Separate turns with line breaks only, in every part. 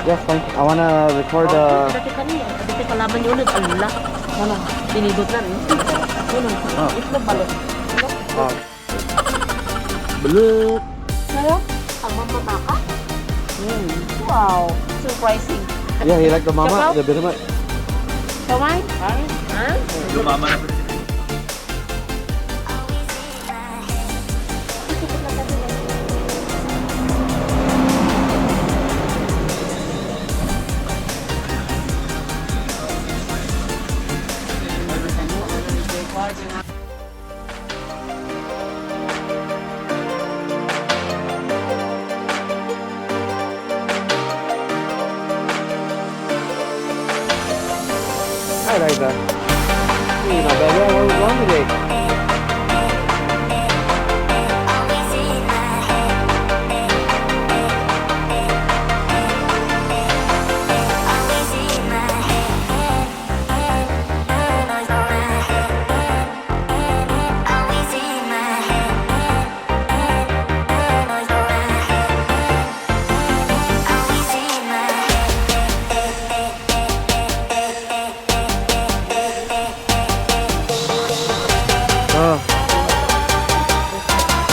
Yes, fine. I wanna record the...
Dati kami, dati kalaban niyo ulit. Allah. Ano? Tinidot na rin. Ano? Itlog balot.
Balut!
Kaya? Ang mamataka? Wow. Surprising.
Yeah, he like the mama, the binamay.
Kamay? Ha?
Yung mama na
I like that. Hey, not bad. Yeah, where are we going today?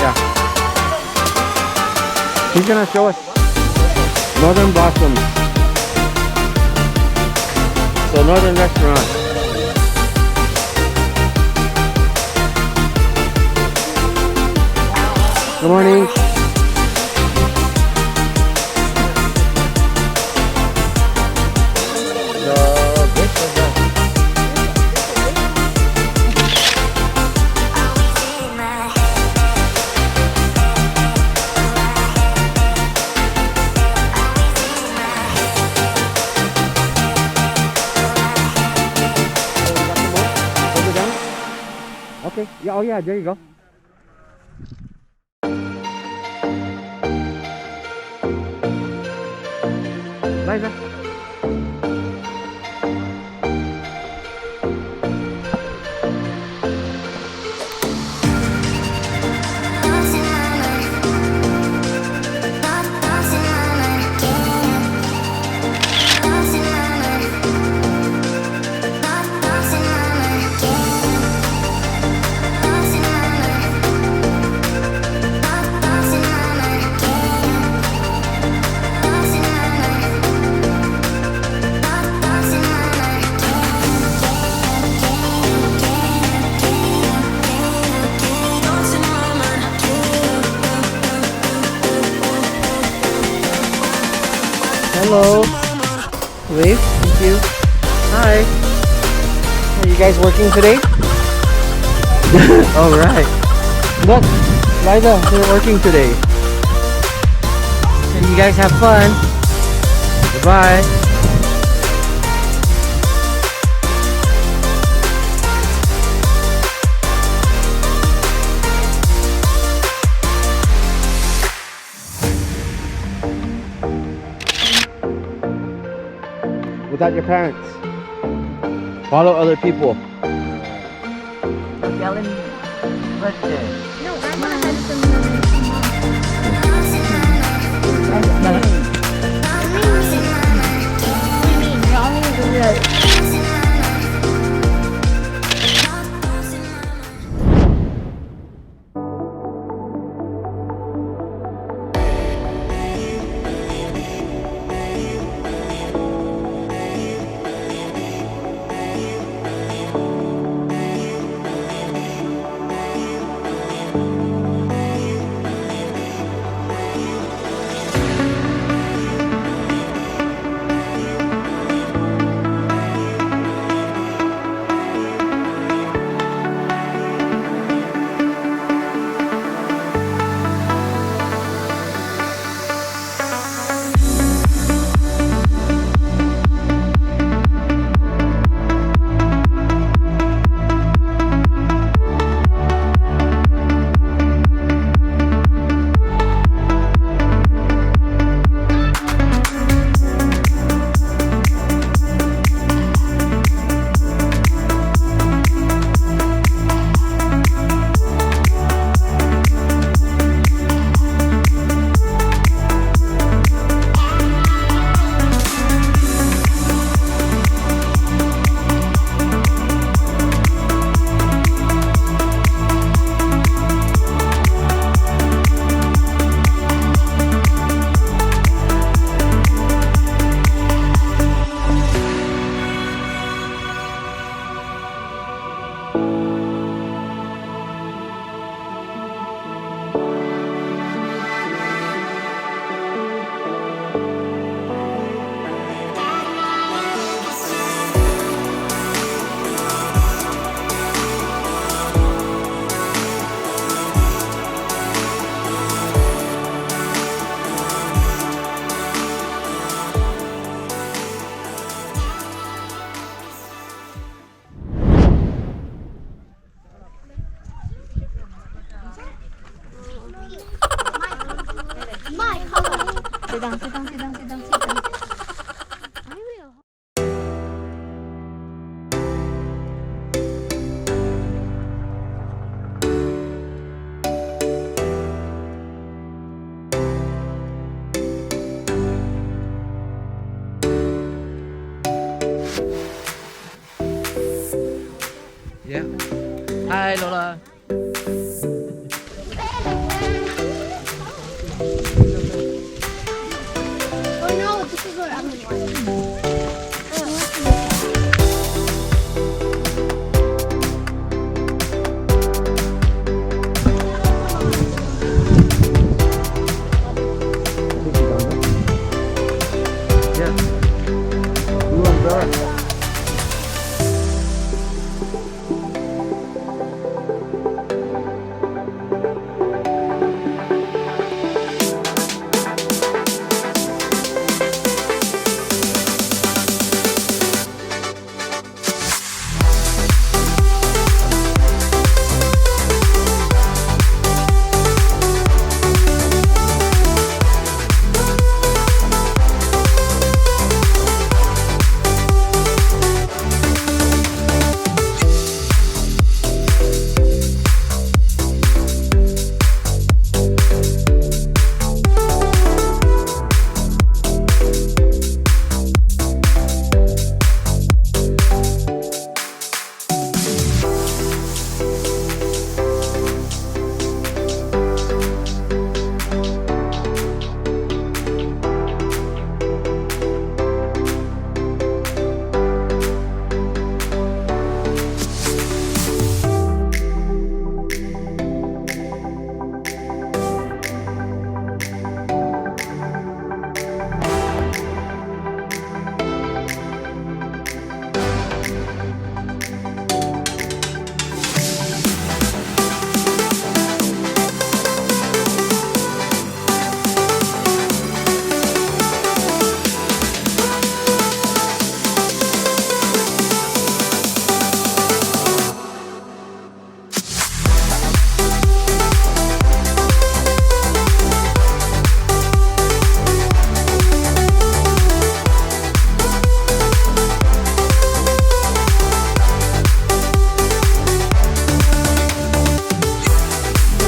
Yeah. He's gonna show us Northen Blossom. So Northern Restaurant. Good morning. Okay. Yeah. Oh yeah. There you go. Liza. Hello. Wave. Thank you. Hi. Are you guys working today? All right. Look, Liza, we're working today. And you guys have fun. Goodbye. Without your parents. Follow other people.
Ellen birthday. No, I'm not
Sidang, sidang, sidang, sidang, sidang. I will.
Yeah. Hi, Lola.
Oh no, this is what I'm like.
Yeah. Blue umbrella.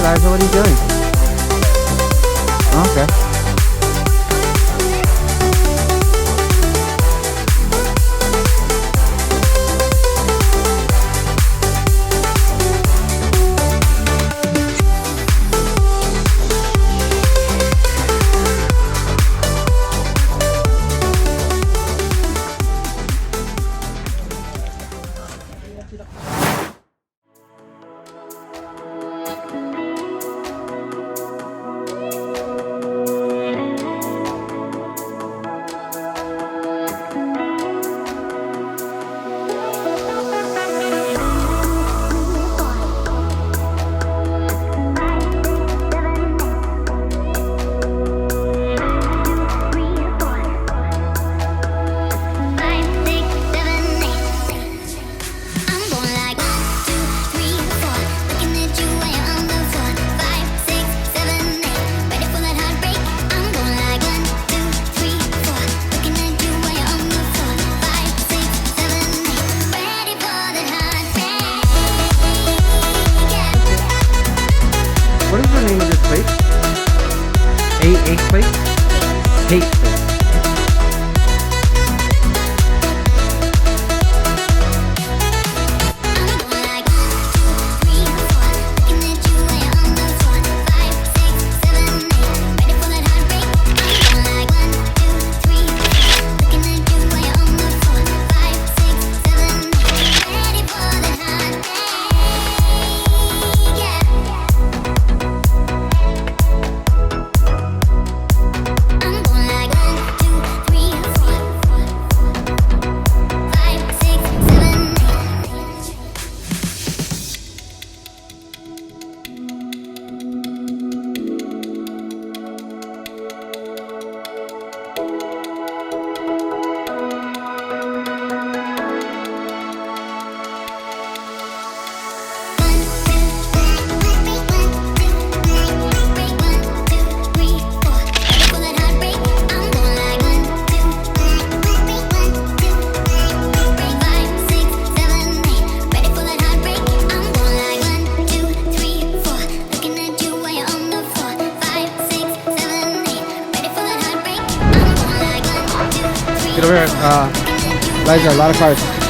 Liza, what are you doing? Oh, okay. What is the name of this place? Egg place? Haights Place.
I'm going like
over here. Liza, a lot of cars.